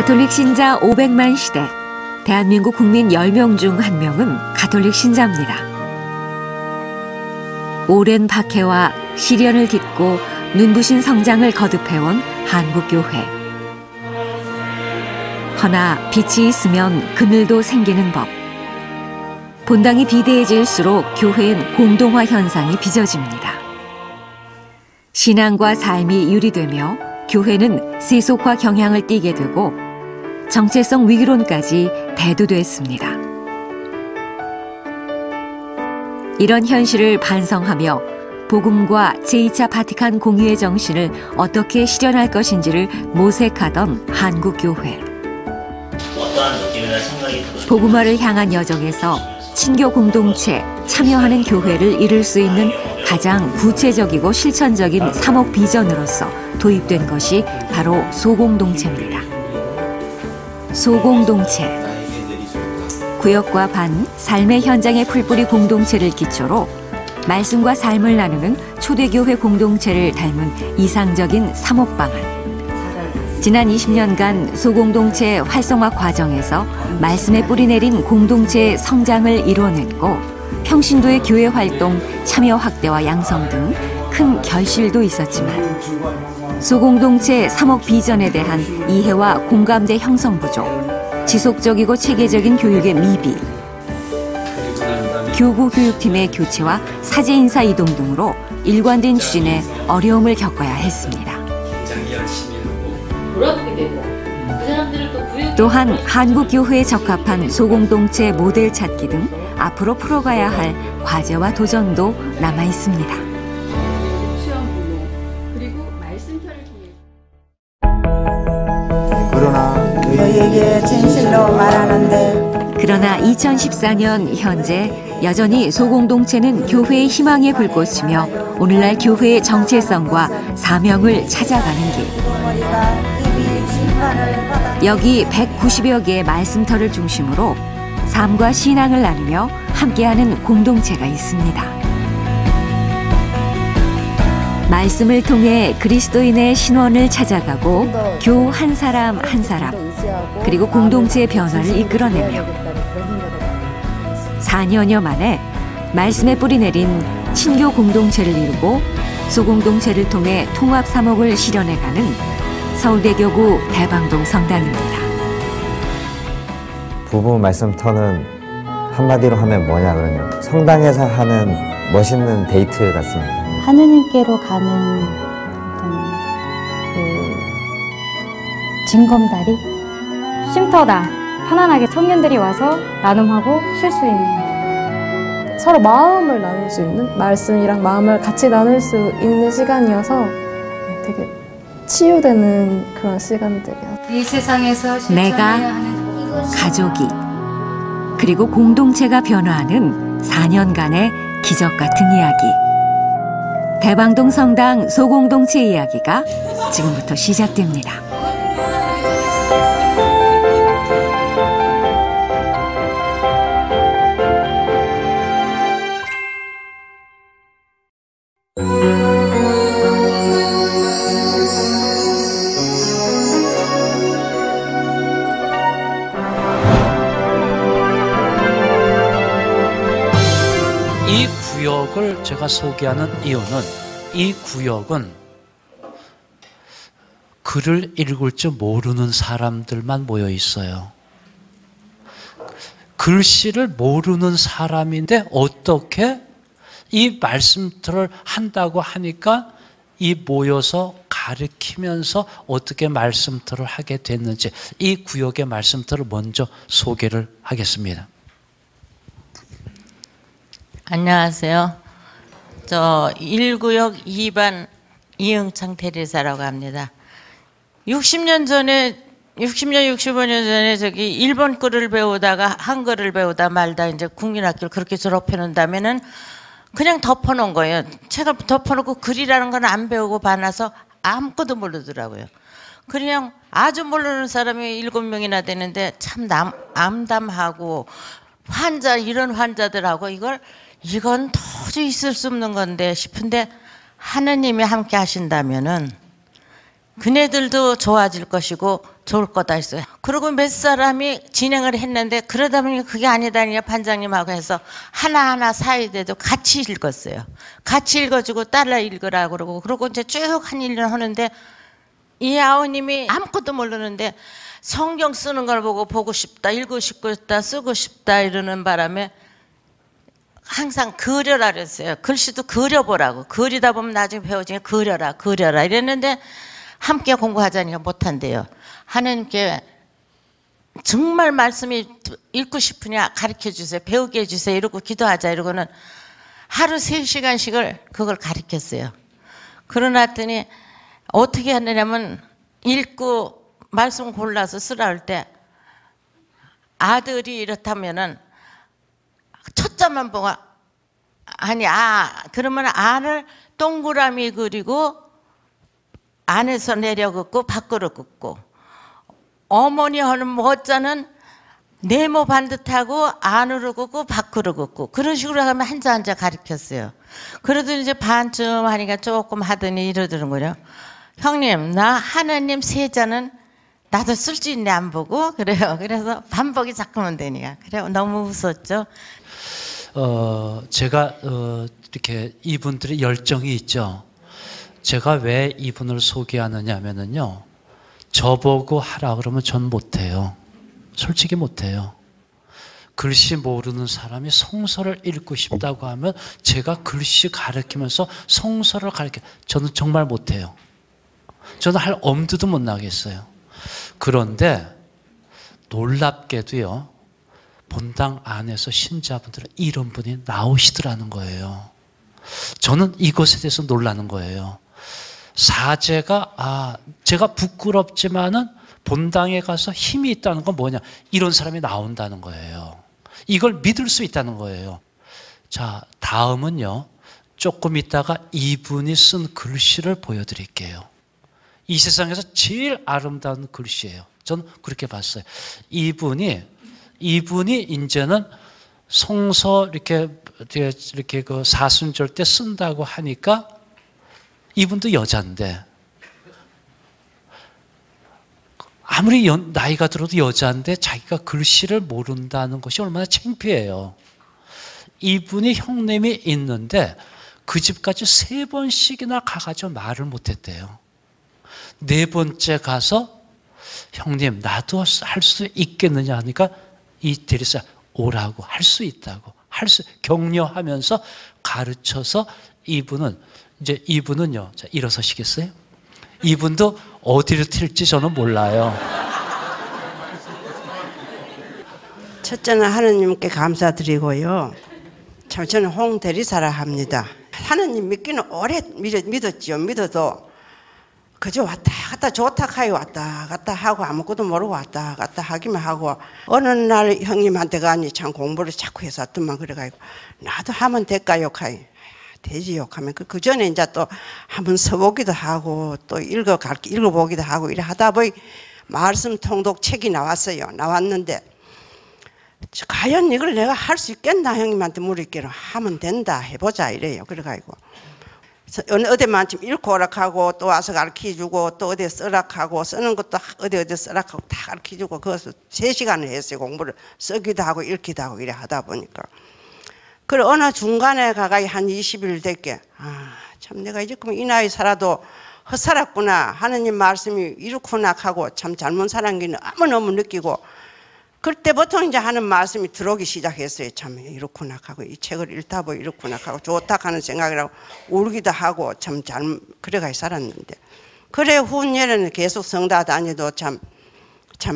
가톨릭 신자 500만 시대, 대한민국 국민 10명 중 1명은 가톨릭 신자입니다. 오랜 박해와 시련을 딛고 눈부신 성장을 거듭해온 한국교회. 허나 빛이 있으면 그늘도 생기는 법. 본당이 비대해질수록 교회엔 공동화 현상이 빚어집니다. 신앙과 삶이 유리되며 교회는 세속화 경향을 띠게 되고 정체성 위기론까지 대두됐습니다. 이런 현실을 반성하며 복음과 제2차 바티칸 공의회 정신을 어떻게 실현할 것인지를 모색하던 한국교회. 복음화를 향한 여정에서 친교 공동체, 참여하는 교회를 이룰 수 있는 가장 구체적이고 실천적인 사목 비전으로서 도입된 것이 바로 소공동체입니다. 소공동체. 구역과 반, 삶의 현장의 풀뿌리 공동체를 기초로 말씀과 삶을 나누는 초대교회 공동체를 닮은 이상적인 사목방안. 지난 20년간 소공동체 활성화 과정에서 말씀에 뿌리내린 공동체의 성장을 이뤄냈고 평신도의 교회 활동, 참여 확대와 양성 등 큰 결실도 있었지만 소공동체 사목 비전에 대한 이해와 공감대 형성 부족, 지속적이고 체계적인 교육의 미비, 교구 교육팀의 교체와 사제 인사 이동 등으로 일관된 추진에 어려움을 겪어야 했습니다. 또한 한국교회에 적합한 소공동체 모델 찾기 등 앞으로 풀어가야 할 과제와 도전도 남아 있습니다. 그러나 너희에게 진실로 말하는데 그러나 2014년 현재 여전히 소공동체는 교회의 희망의 불꽃이며 오늘날 교회의 정체성과 사명을 찾아가는 길. 여기 190여 개의 말씀터를 중심으로 삶과 신앙을 나누며 함께하는 공동체가 있습니다. 말씀을 통해 그리스도인의 신원을 찾아가고 교 한 사람 한 사람 그리고 공동체의 변화를 이끌어내며 4년여 만에 말씀에 뿌리내린 친교 공동체를 이루고 소공동체를 통해 통합 사목을 실현해가는 서울대교구 대방동 성당입니다. 부부 말씀터는 한마디로 하면 뭐냐 그러면 성당에서 하는 멋있는 데이트 같습니다. 하느님께로 가는 어떤 징검다리? 쉼터다. 편안하게 청년들이 와서 나눔하고 쉴 수 있는. 서로 마음을 나눌 수 있는, 말씀이랑 마음을 같이 나눌 수 있는 시간이어서 되게 치유되는 그런 시간들이야. 이 세상에서 내가, 가족이, 그리고 공동체가 변화하는 4년간의 기적 같은 이야기. 대방동 성당 소공동체 이야기가 지금부터 시작됩니다. 이 구역을 제가 소개하는 이유는 이 구역은 글을 읽을 줄 모르는 사람들만 모여 있어요. 글씨를 모르는 사람인데 어떻게 이 말씀들을 한다고 하니까 이 모여서 가르치면서 어떻게 말씀들을 하게 됐는지 이 구역의 말씀들을 먼저 소개를 하겠습니다. 안녕하세요. 저 1구역 2반 이응창 대리사라고 합니다. 60년, 65년 전에 저기 일본 거를 배우다가 한글을 배우다 말다 이제 국민학교를 그렇게 졸업해 놓는다면은 그냥 덮어놓은 거예요. 책을 덮어놓고 글이라는 건 안 배우고 봐놔서 아무것도 모르더라고요. 그냥 아주 모르는 사람이 7명이나 되는데 참 암담하고 이런 환자들하고 이건 도저히 있을 수 없는 건데 싶은데 하느님이 함께 하신다면은 그네들도 좋아질 것이고 좋을 거다 했어요. 그리고 몇 사람이 진행을 했는데 그러다 보니 그게 아니다니까 반장님하고 해서 하나하나 사이대도 같이 읽었어요. 같이 읽어주고 따라 읽으라고 그러고 이제 쭉 한 1년 하는데 이 아우님이 아무것도 모르는데 성경 쓰는 걸 보고 싶다, 읽고 싶다, 쓰고 싶다 이러는 바람에 항상 그려라 그랬어요. 글씨도 그려보라고. 그리다 보면 나중에 배워지면 그려라 이랬는데 함께 공부하자니까 못한대요. 하나님께 정말 말씀이 읽고 싶으냐 가르쳐주세요. 배우게 해주세요. 이러고 기도하자 이러고는 하루 3시간씩을 그걸 가르쳤어요. 그러놨더니 어떻게 하느냐면 읽고 말씀 골라서 쓰라 할 때 아들이 이렇다면은 첫 자만 보고 아니 그러면 안을 동그라미 그리고 안에서 내려 긋고 밖으로 긋고 어머니 하는 모자는 네모 반듯하고 안으로 긋고 밖으로 긋고 그런 식으로 하면 한자 한자 가르쳤어요. 그래도 이제 반쯤 하니까 조금 하더니 이러더는 거예요. 형님 나 하나님 세자는 나도 쓸 수 있네 안 보고 그래요. 그래서 반복이 자꾸만 되니까 그래요. 너무 웃었죠. 제가 이렇게 이분들의 열정이 있죠. 제가 왜 이분을 소개하느냐 하면은요, 저보고 하라 그러면 전 못해요. 솔직히 못해요. 글씨 모르는 사람이 성서를 읽고 싶다고 하면 제가 글씨 가르치면서 성서를 저는 정말 못해요. 저는 할 엄두도 못 나겠어요. 그런데 놀랍게도요, 본당 안에서 신자분들은 이런 분이 나오시더라는 거예요. 저는 이것에 대해서 놀라는 거예요. 사제가 제가 부끄럽지만은 본당에 가서 힘이 있다는 건 뭐냐, 이런 사람이 나온다는 거예요. 이걸 믿을 수 있다는 거예요. 자, 다음은요, 조금 있다가 이분이 쓴 글씨를 보여드릴게요. 이 세상에서 제일 아름다운 글씨예요. 저는 그렇게 봤어요. 이분이 이제는 성서 이렇게 그 사순절 때 쓴다고 하니까 이분도 여자인데, 아무리 나이가 들어도 여자인데 자기가 글씨를 모른다는 것이 얼마나 창피해요. 이분이 형님이 있는데 그 집까지 3번씩이나 가가지고 말을 못했대요. 4번째 가서 형님 나도 할 수 있겠느냐 하니까 이 대리사 오라고, 할 수 있다고, 격려하면서 가르쳐서 이분은요, 자, 일어서시겠어요? 이분도 어디로 튈지 저는 몰라요. 첫째는 하느님께 감사드리고요. 참 저는 홍 대리사라 합니다. 하느님 믿기는 오래 믿었지요. 믿어도 그저 왔다 갔다 좋다 하여 왔다 갔다 하고 아무것도 모르고 왔다 갔다 하기만 하고, 어느 날 형님한테 가니 참 공부를 자꾸 해서 왔더만 그래가지고 나도 하면 될까요? 하이 되지요 하면 그 전에 이제 또 한번 써보기도 하고 또 읽어보기도 하고 이래 하다 보니 말씀 통독 책이 나왔는데 과연 이걸 내가 할 수 있겠나 형님한테 물을게로 하면 된다 해보자 이래요. 그래가지고 어디만 좀 읽고 오락하고 또 와서 가르쳐주고 또 어디 쓰락하고 쓰는 것도 어디 쓰락하고 다 가르쳐주고 그것을 3시간을 했어요. 공부를 쓰기도 하고 읽기도 하고 이래 하다 보니까 그래 어느 중간에 가까이 한 20일 됐게 참 내가 이제끔 이 나이 살아도 헛살았구나, 하느님 말씀이 이렇구나 하고 참 잘못 살은 게 너무너무 느끼고, 그때부터 이제 하는 말씀이 들어오기 시작했어요. 참 이렇구나 하고 이 책을 읽다 보니 이렇구나 하고 좋다 하는 생각을 하고 울기도 하고 참 잘 그래가 살았는데, 그래 후년에는 계속 성다 다니도 참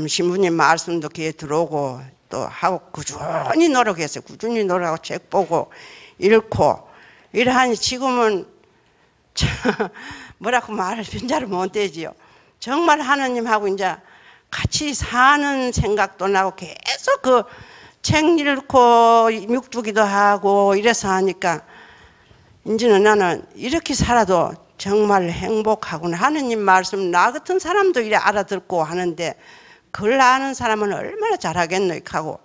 신부님 말씀도 귀에 들어오고 또 하고 꾸준히 노력했어요. 꾸준히 노력하고 책 보고 읽고 이러하니 지금은 참 뭐라고 말을 빈자를 못 되지요. 정말 하느님하고 이제 같이 사는 생각도 나고 계속 그 책 읽고 묵주기도 하고 이래서 하니까 이제는 나는 이렇게 살아도 정말 행복하구나. 하느님 말씀 나 같은 사람도 이래 알아듣고 하는데 그걸 아는 사람은 얼마나 잘하겠노 하고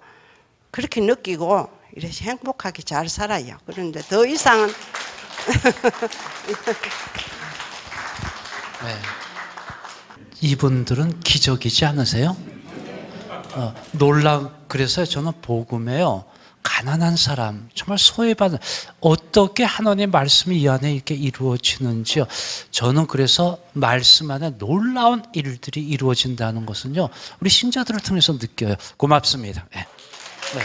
그렇게 느끼고 이렇게 행복하게 잘 살아요. 그런데 더 이상은 네. 이분들은 기적이지 않으세요? 그래서 저는 복음에요, 가난한 사람, 정말 소외받은, 어떻게 하나님의 말씀이 이 안에 이렇게 이루어지는지요. 저는 그래서 말씀 안에 놀라운 일들이 이루어진다는 것은요, 우리 신자들을 통해서 느껴요. 고맙습니다. 네. 네. 네.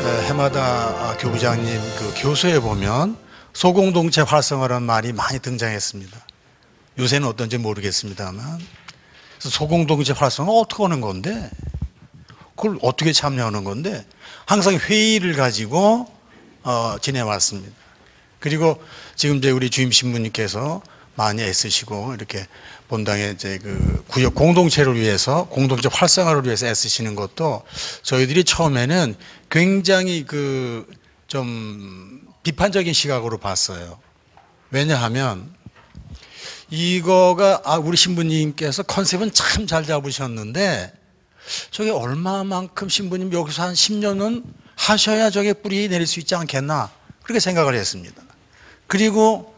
네. 해마다 교부장님 그 교수에 보면 소공동체 활성화라는 말이 많이 등장했습니다. 요새는 어떤지 모르겠습니다만, 소공동체 활성화 어떻게 하는 건데, 그걸 어떻게 참여하는 건데, 항상 회의를 가지고 지내왔습니다. 그리고 지금 이제 우리 주임 신부님께서 많이 애쓰시고 이렇게 본당의 이제 그 구역 공동체를 위해서, 공동체 활성화를 위해서 애쓰시는 것도 저희들이 처음에는 굉장히 그 좀 비판적인 시각으로 봤어요. 왜냐하면 이거가 우리 신부님께서 컨셉은 참 잘 잡으셨는데, 저게 얼마만큼 신부님 여기서 한 10년은 하셔야 저게 뿌리 내릴 수 있지 않겠나, 그렇게 생각을 했습니다. 그리고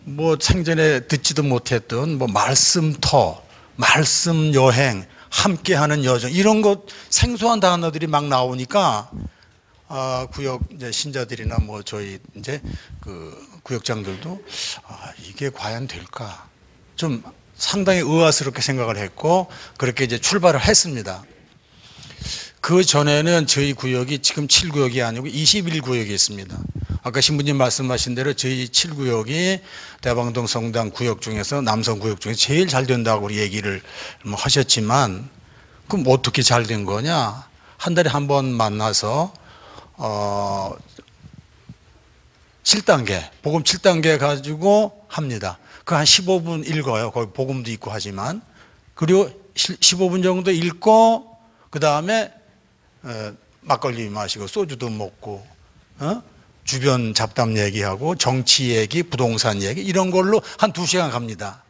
뭐 생전에 듣지도 못했던 뭐 말씀터, 말씀 여행, 함께하는 여정, 이런 것 생소한 단어들이 막 나오니까 구역 이제 신자들이나 뭐 저희 이제 그 구역장들도 이게 과연 될까, 좀 상당히 의아스럽게 생각을 했고, 그렇게 이제 출발을 했습니다. 그 전에는 저희 구역이 지금 7구역이 아니고 21구역이 있습니다. 아까 신부님 말씀하신 대로 저희 7구역이 대방동 성당 구역 중에서, 남성 구역 중에서 제일 잘 된다고 얘기를 뭐 하셨지만, 그럼 어떻게 잘 된 거냐? 한 달에 한 번 만나서 7단계, 복음 7단계 가지고 합니다. 그 한 15분 읽어요. 거기 복음도 있고 하지만. 그리고 15분 정도 읽고, 그 다음에 막걸리 마시고 소주도 먹고, 주변 잡담 얘기하고 정치 얘기, 부동산 얘기, 이런 걸로 한 2시간 갑니다.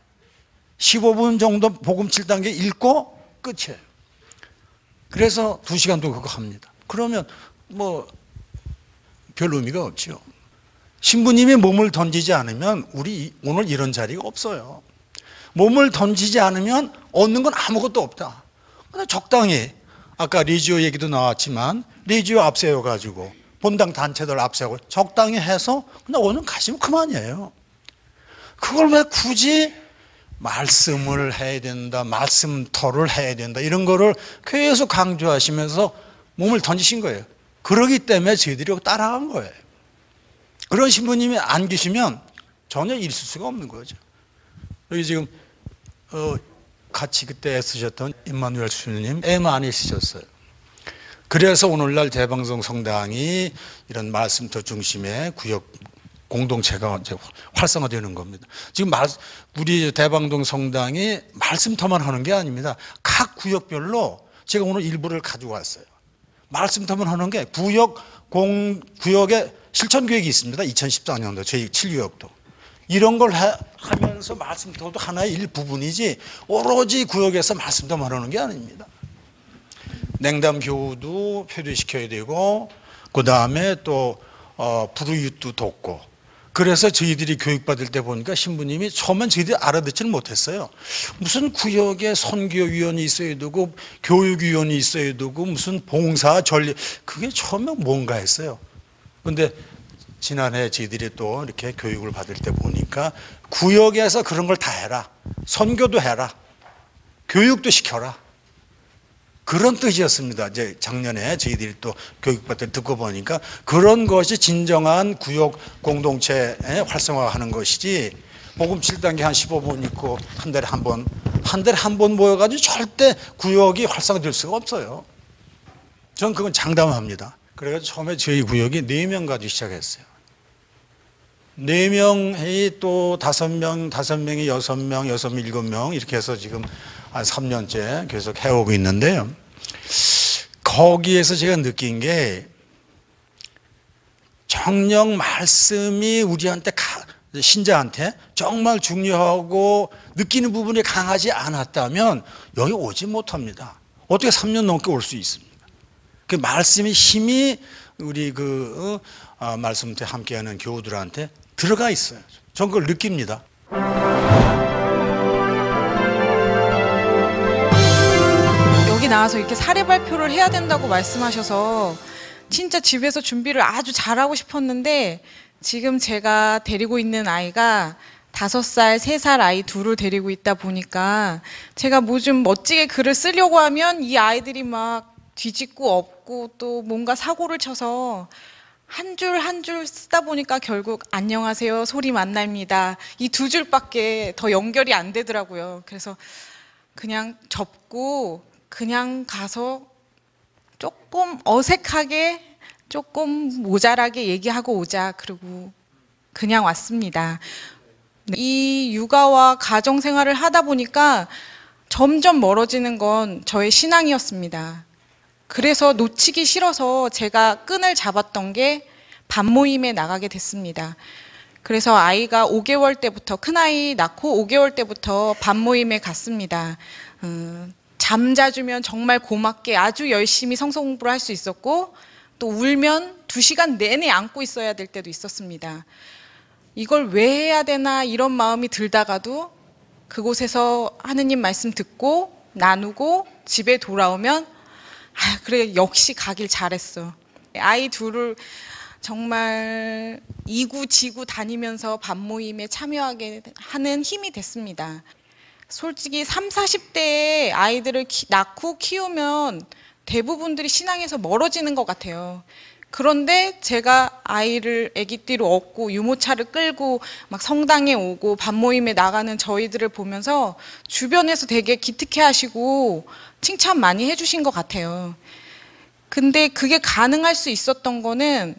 15분 정도 복음 7단계 읽고 끝이에요. 그래서 2시간도 그거 합니다. 그러면 뭐 별 의미가 없죠. 신부님이 몸을 던지지 않으면 우리 오늘 이런 자리가 없어요. 몸을 던지지 않으면 얻는 건 아무것도 없다. 그냥 적당히, 아까 리지오 얘기도 나왔지만 리지오 앞세워가지고 본당 단체들 앞세우고 적당히 해서 그냥 오늘 가시면 그만이에요. 그걸 왜 굳이 말씀을 해야 된다, 말씀터를 해야 된다, 이런 거를 계속 강조하시면서 몸을 던지신 거예요. 그러기 때문에 저희들이 따라간 거예요. 그런 신부님이 안 계시면 전혀 있을 수가 없는 거죠. 여기 지금 같이 그때 애쓰셨던 임마누엘 수녀님 애 많이 쓰셨어요. 그래서 오늘날 대방동 성당이 이런 말씀터 중심의 구역 공동체가 이제 활성화되는 겁니다. 지금 우리 대방동 성당이 말씀터만 하는 게 아닙니다. 각 구역별로 제가 오늘 일부를 가지고 왔어요. 말씀터만 하는 게 구역에 실천계획이 있습니다. 2014년도 저희 7구역도 이런 걸 하면서 말씀터도 하나의 일부분이지 오로지 구역에서 말씀터만 하는 게 아닙니다. 냉담교우도 표류시켜야 되고, 그 다음에 또 불우이웃도 돕고. 그래서 저희들이 교육받을 때 보니까 신부님이 처음엔 저희들이 알아듣지는 못했어요. 무슨 구역에 선교위원이 있어야 되고 교육위원이 있어야 되고 무슨 봉사 전례, 그게 처음에 뭔가 했어요. 근데 지난해 저희들이 또 이렇게 교육을 받을 때 보니까 구역에서 그런 걸 다 해라, 선교도 해라, 교육도 시켜라, 그런 뜻이었습니다. 이제 작년에 저희들이 또 교육받을 때 듣고 보니까 그런 것이 진정한 구역 공동체에 활성화하는 것이지, 복음 7단계 한 15분 있고 한 달에 한 번 모여가지고 절대 구역이 활성화될 수가 없어요. 저는 그건 장담합니다. 그래서 처음에 저희 구역이 4명 가지고 시작했어요. 4명이 또 5명, 5명이 6명, 6명, 7명 이렇게 해서 지금 한 3년째 계속 해오고 있는데요. 거기에서 제가 느낀 게 정녕 말씀이 우리한테 신자한테 정말 중요하고 느끼는 부분이 강하지 않았다면 여기 오지 못합니다. 어떻게 3년 넘게 올 수 있습니까? 그 말씀의 힘이 우리 말씀에 함께하는 교우들한테 들어가 있어요. 전 그걸 느낍니다. 여기 나와서 이렇게 사례 발표를 해야 된다고 말씀하셔서 진짜 집에서 준비를 아주 잘하고 싶었는데, 지금 제가 데리고 있는 아이가 5살, 3살 아이 둘을 데리고 있다 보니까 제가 뭐 좀 멋지게 글을 쓰려고 하면 이 아이들이 막 뒤집고 엎고 또 뭔가 사고를 쳐서 한 줄 한 줄 쓰다 보니까 결국 안녕하세요, 소리 만납니다, 이 2줄밖에 더 연결이 안 되더라고요. 그래서 그냥 접고 그냥 가서 조금 어색하게 조금 모자라게 얘기하고 오자, 그리고 그냥 왔습니다. 이 육아와 가정 생활을 하다 보니까 점점 멀어지는 건 저의 신앙이었습니다. 그래서 놓치기 싫어서 제가 끈을 잡았던 게 밤모임에 나가게 됐습니다. 그래서 아이가 5개월 때부터, 큰아이 낳고 5개월 때부터 밤모임에 갔습니다. 잠자주면 정말 고맙게 아주 열심히 성서 공부를 할 수 있었고, 또 울면 2시간 내내 안고 있어야 될 때도 있었습니다. 이걸 왜 해야 되나 이런 마음이 들다가도 그곳에서 하느님 말씀 듣고 나누고 집에 돌아오면 그래, 역시 가길 잘했어. 아이 둘을 정말 이구지구 다니면서 밤모임에 참여하게 하는 힘이 됐습니다. 솔직히 30, 40대에 아이들을 낳고 키우면 대부분들이 신앙에서 멀어지는 것 같아요. 그런데 제가 아이를 아기띠로 업고 유모차를 끌고 막 성당에 오고 밤모임에 나가는 저희들을 보면서 주변에서 되게 기특해 하시고 칭찬 많이 해주신 것 같아요. 근데 그게 가능할 수 있었던 거는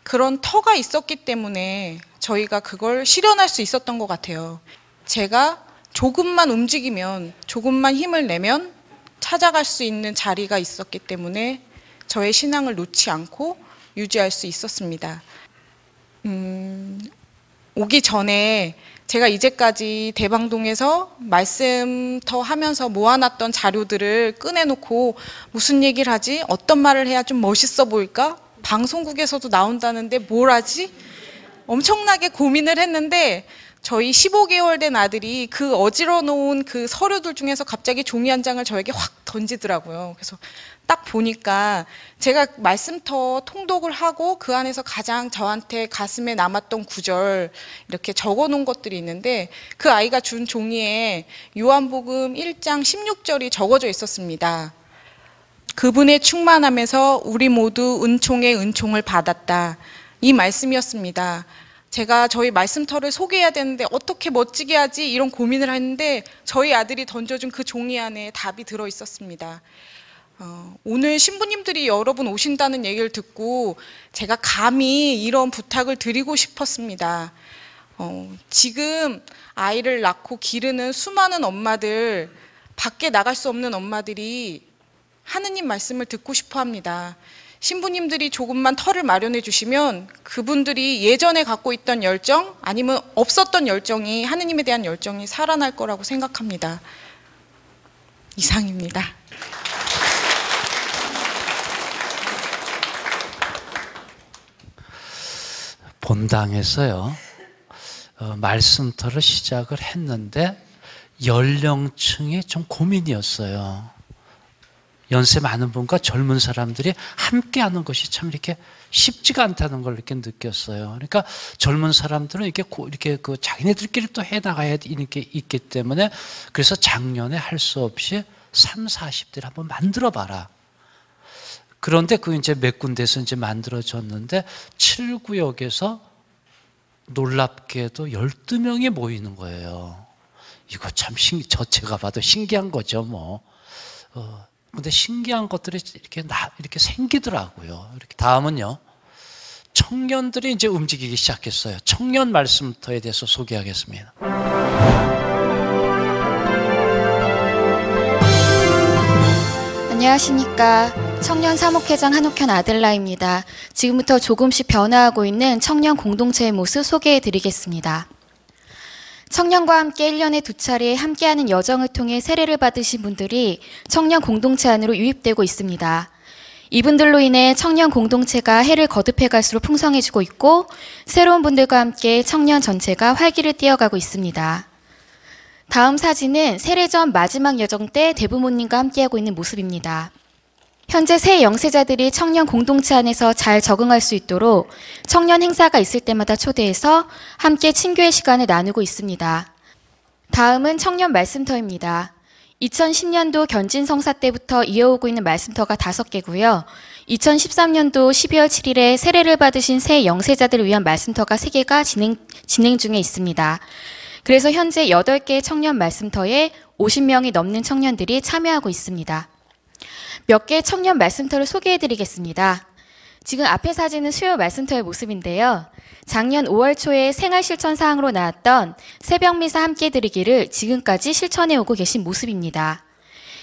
그런 터가 있었기 때문에 저희가 그걸 실현할 수 있었던 것 같아요. 제가 조금만 움직이면, 조금만 힘을 내면 찾아갈 수 있는 자리가 있었기 때문에 저의 신앙을 놓지 않고 유지할 수 있었습니다. 오기 전에 제가 이제까지 대방동에서 말씀터 하면서 모아놨던 자료들을 꺼내놓고 무슨 얘기를 하지? 어떤 말을 해야 좀 멋있어 보일까? 방송국에서도 나온다는데 뭘 하지? 엄청나게 고민을 했는데 저희 15개월 된 아들이 그 어지러 놓은 그 서류들 중에서 갑자기 종이 한 장을 저에게 확 던지더라고요. 그래서 딱 보니까 제가 말씀터 통독을 하고 그 안에서 가장 저한테 가슴에 남았던 구절 이렇게 적어 놓은 것들이 있는데, 그 아이가 준 종이에 요한복음 1장 16절이 적어져 있었습니다. 그분의 충만함에서 우리 모두 은총의 은총을 받았다. 이 말씀이었습니다. 제가 저희 말씀터를 소개해야 되는데 어떻게 멋지게 하지? 이런 고민을 했는데 저희 아들이 던져준 그 종이 안에 답이 들어 있었습니다. 오늘 신부님들이 여러 분 오신다는 얘기를 듣고 제가 감히 이런 부탁을 드리고 싶었습니다. 지금 아이를 낳고 기르는 수많은 엄마들, 밖에 나갈 수 없는 엄마들이 하느님 말씀을 듣고 싶어 합니다. 신부님들이 조금만 터를 마련해 주시면 그분들이 예전에 갖고 있던 열정, 아니면 없었던 열정이, 하느님에 대한 열정이 살아날 거라고 생각합니다. 이상입니다. 본당에서요, 말씀터를 시작을 했는데 연령층이 좀 고민이었어요. 연세 많은 분과 젊은 사람들이 함께 하는 것이 참 이렇게 쉽지가 않다는 걸 이렇게 느꼈어요. 그러니까 젊은 사람들은 이렇게 그 자기네들끼리 또 해나가야 있기 때문에, 그래서 작년에 할 수 없이 30, 40대를 한번 만들어 봐라. 그런데 그 이제 몇 군데서 이제 만들어졌는데 7구역에서 놀랍게도 12명이 모이는 거예요. 이거 참 제가 봐도 신기한 거죠, 뭐. 근데 신기한 것들이 이렇게 생기더라고요. 이렇게. 다음은요, 청년들이 이제 움직이기 시작했어요. 청년 말씀터에 대해서 소개하겠습니다. 안녕하십니까. 청년 사목회장 한옥현 아들라입니다. 지금부터 조금씩 변화하고 있는 청년 공동체의 모습 소개해 드리겠습니다. 청년과 함께 1년에 2차례 함께하는 여정을 통해 세례를 받으신 분들이 청년 공동체 안으로 유입되고 있습니다. 이분들로 인해 청년 공동체가 해를 거듭해 갈수록 풍성해지고 있고 새로운 분들과 함께 청년 전체가 활기를 띠어가고 있습니다. 다음 사진은 세례전 마지막 여정 때 대부모님과 함께하고 있는 모습입니다. 현재 새 영세자들이 청년 공동체 안에서 잘 적응할 수 있도록 청년 행사가 있을 때마다 초대해서 함께 친교의 시간을 나누고 있습니다. 다음은 청년 말씀터입니다. 2010년도 견진성사 때부터 이어오고 있는 말씀터가 5개고요. 2013년도 12월 7일에 세례를 받으신 새 영세자들을 위한 말씀터가 3개가 진행 중에 있습니다. 그래서 현재 8개의 청년 말씀터에 50명이 넘는 청년들이 참여하고 있습니다. 몇 개의 청년 말씀터를 소개해드리겠습니다. 지금 앞에 사진은 수요 말씀터의 모습인데요. 작년 5월 초에 생활실천사항으로 나왔던 새벽미사 함께 드리기를 지금까지 실천해오고 계신 모습입니다.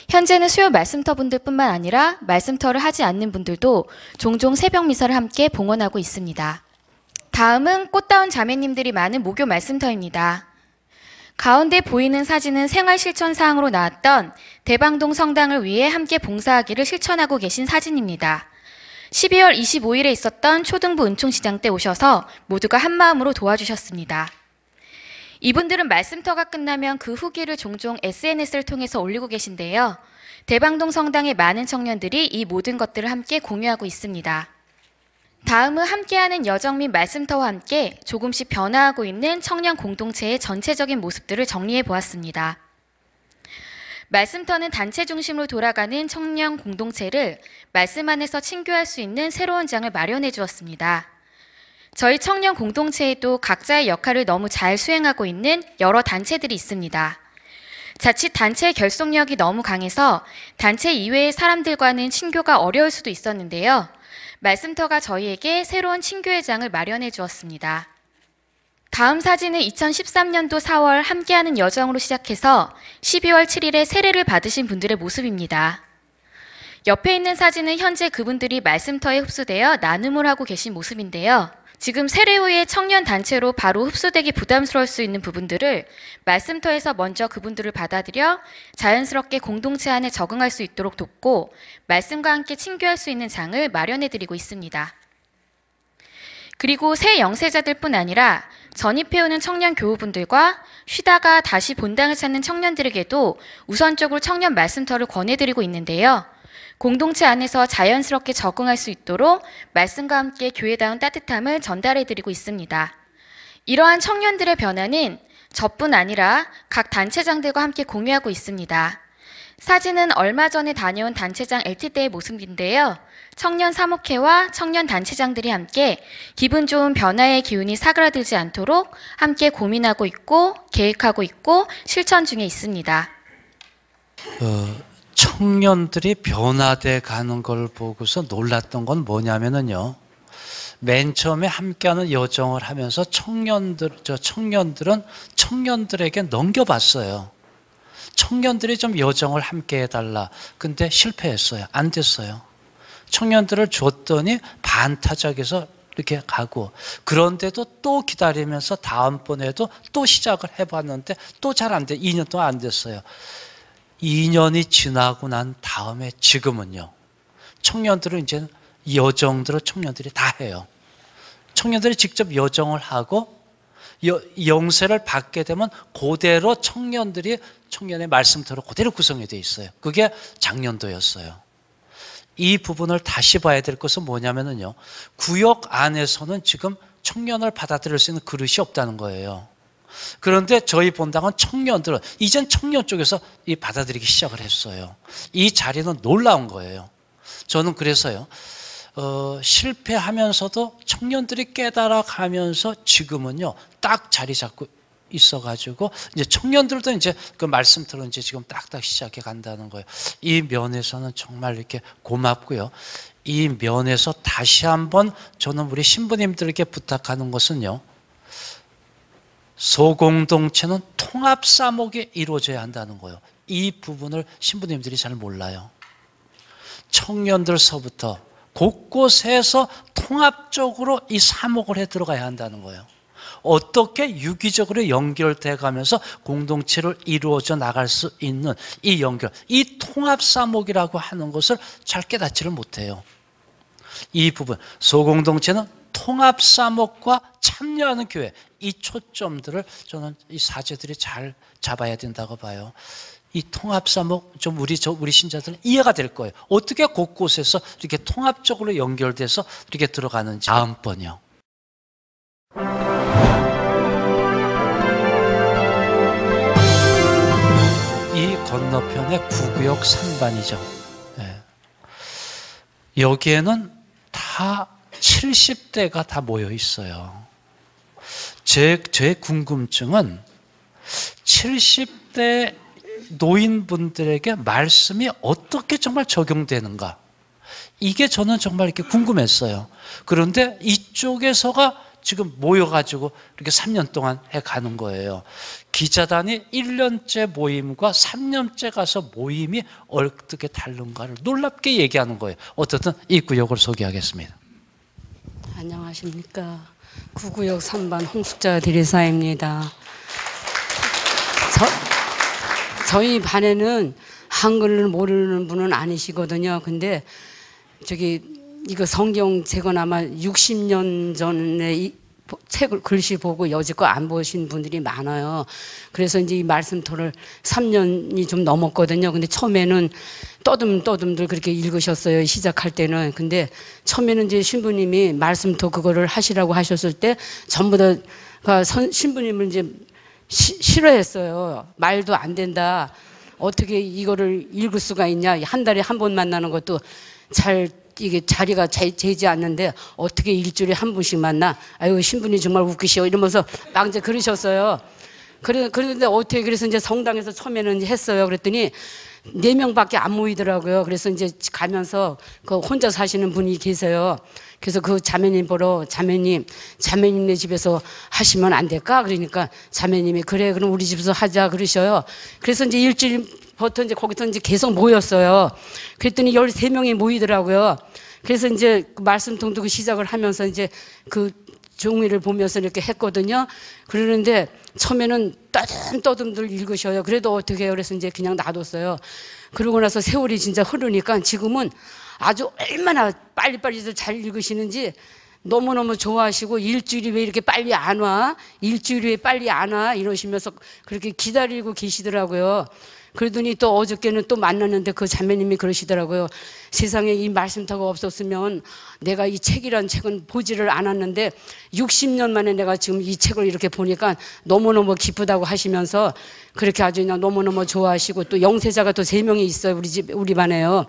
현재는 수요 말씀터 분들뿐만 아니라 말씀터를 하지 않는 분들도 종종 새벽미사를 함께 봉헌하고 있습니다. 다음은 꽃다운 자매님들이 많은 모교 말씀터입니다. 가운데 보이는 사진은 생활실천사항으로 나왔던 대방동 성당을 위해 함께 봉사하기를 실천하고 계신 사진입니다. 12월 25일에 있었던 초등부 은총시장 때 오셔서 모두가 한마음으로 도와주셨습니다. 이분들은 말씀터가 끝나면 그 후기를 종종 SNS를 통해서 올리고 계신데요. 대방동 성당의 많은 청년들이 이 모든 것들을 함께 공유하고 있습니다. 다음은 함께하는 여정 및 말씀터와 함께 조금씩 변화하고 있는 청년 공동체의 전체적인 모습들을 정리해 보았습니다. 말씀터는 단체 중심으로 돌아가는 청년 공동체를 말씀 안에서 친교할 수 있는 새로운 장을 마련해 주었습니다. 저희 청년 공동체에도 각자의 역할을 너무 잘 수행하고 있는 여러 단체들이 있습니다. 자칫 단체의 결속력이 너무 강해서 단체 이외의 사람들과는 친교가 어려울 수도 있었는데요. 말씀터가 저희에게 새로운 친교의 장을 마련해 주었습니다. 다음 사진은 2013년도 4월 함께하는 여정으로 시작해서 12월 7일에 세례를 받으신 분들의 모습입니다. 옆에 있는 사진은 현재 그분들이 말씀터에 흡수되어 나눔을 하고 계신 모습인데요. 지금 세례 후에 청년 단체로 바로 흡수되기 부담스러울 수 있는 부분들을 말씀터에서 먼저 그분들을 받아들여 자연스럽게 공동체 안에 적응할 수 있도록 돕고 말씀과 함께 친교할 수 있는 장을 마련해드리고 있습니다. 그리고 새 영세자들뿐 아니라 전입해오는 청년 교우분들과 쉬다가 다시 본당을 찾는 청년들에게도 우선적으로 청년 말씀터를 권해드리고 있는데요. 공동체 안에서 자연스럽게 적응할 수 있도록 말씀과 함께 교회다운 따뜻함을 전달해드리고 있습니다. 이러한 청년들의 변화는 저뿐 아니라 각 단체장들과 함께 공유하고 있습니다. 사진은 얼마 전에 다녀온 단체장 LT 때의 모습인데요. 청년 사목회와 청년 단체장들이 함께 기분 좋은 변화의 기운이 사그라들지 않도록 함께 고민하고 있고 계획하고 있고 실천 중에 있습니다. 청년들이 변화돼 가는 걸 보고서 놀랐던 건 뭐냐면요. 맨 처음에 함께하는 여정을 하면서 청년들은 청년들에게 넘겨봤어요. 청년들이 좀 여정을 함께 해달라. 근데 실패했어요. 안 됐어요. 청년들을 줬더니 반타작해서 이렇게 가고, 그런데도 또 기다리면서 다음번에도 또 시작을 해봤는데 또 잘 안 돼. 2년 동안 안 됐어요. 2년이 지나고 난 다음에 지금은요, 청년들은 이제 여정들을 청년들이 다 해요. 청년들이 직접 여정을 하고 영세를 받게 되면 그대로 청년의 말씀터로 그대로 구성이 되어 있어요. 그게 작년도였어요. 이 부분을 다시 봐야 될 것은 뭐냐면요, 구역 안에서는 지금 청년을 받아들일 수 있는 그릇이 없다는 거예요. 그런데 저희 본당은 청년들은 이젠 청년 쪽에서 받아들이기 시작을 했어요. 이 자리는 놀라운 거예요. 저는 그래서요, 실패하면서도 청년들이 깨달아가면서 지금은요 딱 자리 잡고 있어가지고 이제 청년들도 이제 그 말씀들은 이제 지금 딱딱 시작해 간다는 거예요. 이 면에서는 정말 이렇게 고맙고요. 이 면에서 다시 한번 저는 우리 신부님들에게 부탁하는 것은요, 소공동체는 통합 사목이 이루어져야 한다는 거예요. 이 부분을 신부님들이 잘 몰라요. 청년들서부터 곳곳에서 통합적으로 이 사목을 해 들어가야 한다는 거예요. 어떻게 유기적으로 연결돼 가면서 공동체를 이루어져 나갈 수 있는 이 연결, 이 통합 사목이라고 하는 것을 잘 깨닫지를 못해요. 이 부분, 소공동체는 통합 사목과 참여하는 교회, 이 초점들을 저는 이 사제들이 잘 잡아야 된다고 봐요. 이 통합 사목 좀 우리 신자들은 이해가 될 거예요. 어떻게 곳곳에서 이렇게 통합적으로 연결돼서 이렇게 들어가는지. 다음번요. 이 건너편에 구구역 3반이죠. 네. 여기에는 다 70대가 다 모여 있어요. 제 궁금증은 70대 노인분들에게 말씀이 어떻게 정말 적용되는가? 이게 저는 정말 이렇게 궁금했어요. 그런데 이쪽에서가 지금 모여가지고 이렇게 3년 동안 해가는 거예요. 기자단이 1년째 모임과 3년째 가서 모임이 어떻게 다른가를 놀랍게 얘기하는 거예요. 어쨌든 이 구역을 소개하겠습니다. 안녕하십니까. 구구역 3반 홍숙자 대리사입니다. 저희 반에는 한글을 모르는 분은 아니시거든요. 근데 이거 성경 제건 아마 60년 전에 이 책을 글씨 보고 여지껏 안 보신 분들이 많아요. 그래서 이제 이 말씀토를 3년이 좀 넘었거든요. 근데 처음에는 떠듬떠듬들 그렇게 읽으셨어요. 시작할 때는. 근데 처음에는 이제 신부님이 말씀토 그거를 하시라고 하셨을 때 전부 다 신부님을 이제 싫어했어요. 말도 안 된다. 어떻게 이거를 읽을 수가 있냐. 한 달에 한 번 만나는 것도 이게 자리가 재지 않는데 어떻게 일주일에 한 분씩 만나? 아유, 신부님 정말 웃기시오. 이러면서 막 이제 그러셨어요. 그런데 어떻게 그래서 이제 성당에서 처음에는 이제 했어요. 그랬더니 4명밖에 안 모이더라고요. 그래서 이제 가면서 그 혼자 사시는 분이 계세요. 그래서 그 자매님 보러 자매님네 집에서 하시면 안 될까? 그러니까 자매님이 그래, 그럼 우리 집에서 하자 그러셔요. 그래서 이제 일주일부터 이제 거기서 이제 계속 모였어요. 그랬더니 13명이 모이더라고요. 그래서 이제 그 말씀 통독 시작을 하면서 이제 그 종이를 보면서 이렇게 했거든요. 그러는데 처음에는 떠듬떠듬들 읽으셔요. 그래도 어떻게 해요? 그래서 이제 그냥 놔뒀어요. 그러고 나서 세월이 진짜 흐르니까 지금은 아주 얼마나 빨리빨리 잘 읽으시는지 너무너무 좋아하시고 일주일이 왜 이렇게 빨리 안 와? 일주일이 왜 빨리 안 와? 이러시면서 그렇게 기다리고 계시더라고요. 그러더니 또 어저께는 또 만났는데 그 자매님이 그러시더라고요. 세상에 이 말씀터가 없었으면 내가 이 책이란 책은 보지를 않았는데 60년 만에 내가 지금 이 책을 이렇게 보니까 너무너무 기쁘다고 하시면서 그렇게 아주 그냥 너무너무 좋아하시고 또 영세자가 또 3명이 있어요. 우리 반에요.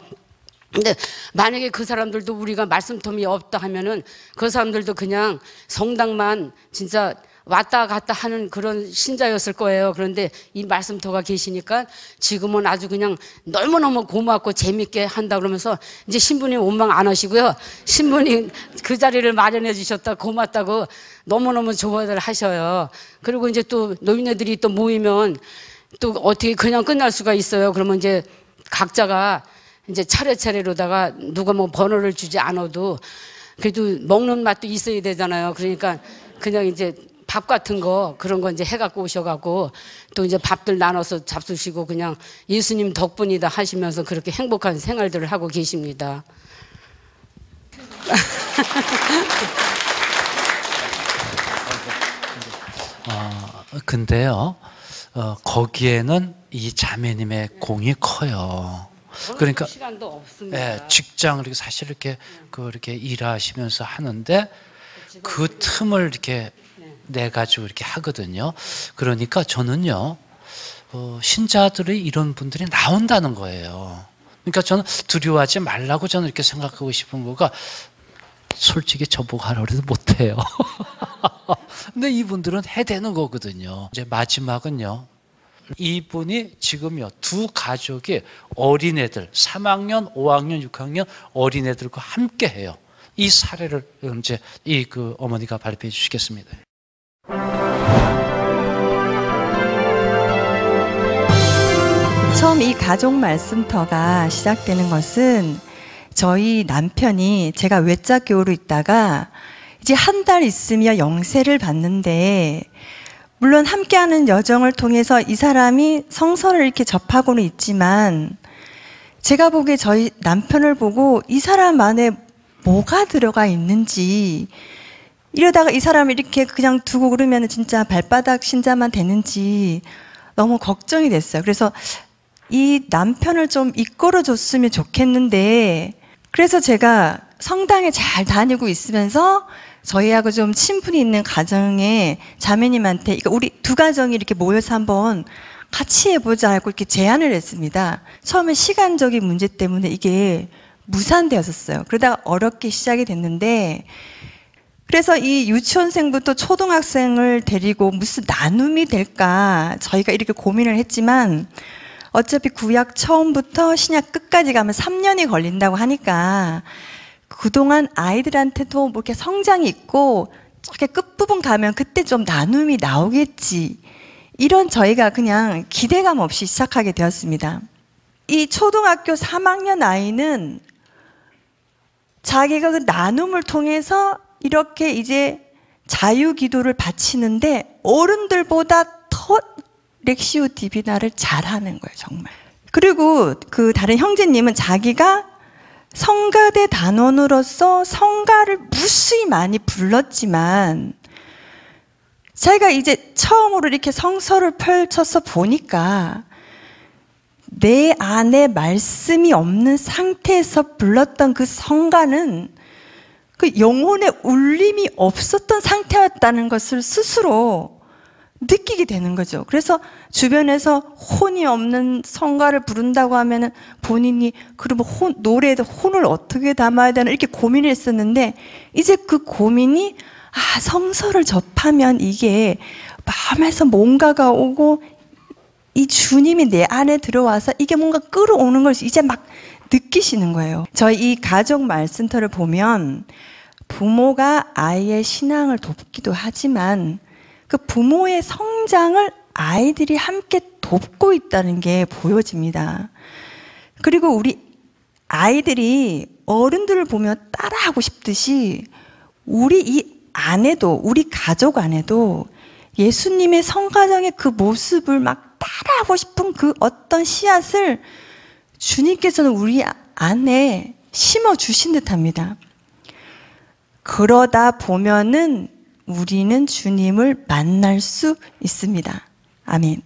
근데 만약에 그 사람들도 우리가 말씀통이 없다 하면은 그 사람들도 그냥 성당만 진짜 왔다 갔다 하는 그런 신자였을 거예요. 그런데 이 말씀터가 계시니까 지금은 아주 그냥 너무너무 고맙고 재밌게 한다 그러면서 이제 신부님 원망 안 하시고요. 신부님 그 자리를 마련해 주셨다 고맙다고 너무너무 좋아들 하셔요. 그리고 이제 또 노인네들이 또 모이면 또 어떻게 그냥 끝날 수가 있어요. 그러면 이제 각자가 이제 차례차례로다가 누가 뭐 번호를 주지 않아도 그래도 먹는 맛도 있어야 되잖아요. 그러니까 그냥 이제 밥 같은 거 그런 거 이제 해갖고 오셔갖고 또 이제 밥들 나눠서 잡수시고 그냥 예수님 덕분이다 하시면서 그렇게 행복한 생활들을 하고 계십니다. 근데요, 거기에는 이 자매님의 공이 커요. 그러니까 시간도 없습니다. 네, 직장을 사실 이렇게 일하시면서 하는데 그 틈을 이렇게 내 가지고 이렇게 하거든요. 그러니까 저는요, 신자들이 이런 분들이 나온다는 거예요. 그러니까 저는 두려워하지 말라고 저는 이렇게 생각하고 싶은 거가 솔직히 저보고 하라고 해도 못해요. 근데 이분들은 해대는 거거든요. 이제 마지막은요. 이분이 지금요, 2 가족이 어린애들, 3학년, 5학년, 6학년 어린애들과 함께 해요. 이 사례를 이제 그 어머니가 발표해 주시겠습니다. 처음 이 가족 말씀터가 시작되는 것은 저희 남편이 제가 외자 교우로 있다가 이제 한 달 있으며 영세를 받는데 물론 함께하는 여정을 통해서 이 사람이 성서를 이렇게 접하고는 있지만 제가 보기에 저희 남편을 보고 이 사람 안에 뭐가 들어가 있는지, 이러다가 이 사람을 이렇게 그냥 두고 그러면 진짜 발바닥 신자만 되는지 너무 걱정이 됐어요. 그래서 이 남편을 좀 이끌어 줬으면 좋겠는데, 그래서 제가 성당에 잘 다니고 있으면서 저희하고 좀 친분이 있는 가정의 자매님한테 우리 두 가정이 이렇게 모여서 한번 같이 해보자 하고 이렇게 제안을 했습니다. 처음에 시간적인 문제 때문에 이게 무산되었었어요. 그러다가 어렵게 시작이 됐는데, 그래서 이 유치원생부터 초등학생을 데리고 무슨 나눔이 될까 저희가 이렇게 고민을 했지만, 어차피 구약 처음부터 신약 끝까지 가면 3년이 걸린다고 하니까 그동안 아이들한테도 뭐 이렇게 성장이 있고 저렇게 끝부분 가면 그때 좀 나눔이 나오겠지, 이런 저희가 그냥 기대감 없이 시작하게 되었습니다. 이 초등학교 3학년 아이는 자기가 그 나눔을 통해서 이렇게 이제 자유기도를 바치는데 어른들보다 더 렉시오 디비나를 잘하는 거예요, 정말. 그리고 그 다른 형제님은 자기가 성가대 단원으로서 성가를 무수히 많이 불렀지만 자기가 이제 처음으로 이렇게 성서를 펼쳐서 보니까 내 안에 말씀이 없는 상태에서 불렀던 그 성가는 그 영혼의 울림이 없었던 상태였다는 것을 스스로 느끼게 되는 거죠. 그래서 주변에서 혼이 없는 성가를 부른다고 하면은 본인이 그러면 노래에도 혼을 어떻게 담아야 되나 이렇게 고민을 했었는데, 이제 그 고민이 성서를 접하면 이게 마음에서 뭔가가 오고 이 주님이 내 안에 들어와서 이게 뭔가 끌어오는 걸 이제 막 느끼시는 거예요. 저희 이 가족 말씀터를 보면 부모가 아이의 신앙을 돕기도 하지만 그 부모의 성장을 아이들이 함께 돕고 있다는 게 보여집니다. 그리고 우리 아이들이 어른들을 보며 따라하고 싶듯이 우리 이 안에도, 우리 가족 안에도 예수님의 성가정의 그 모습을 막 따라하고 싶은 그 어떤 씨앗을 주님께서는 우리 안에 심어주신 듯합니다. 그러다 보면은 우리는 주님을 만날 수 있습니다. 아멘.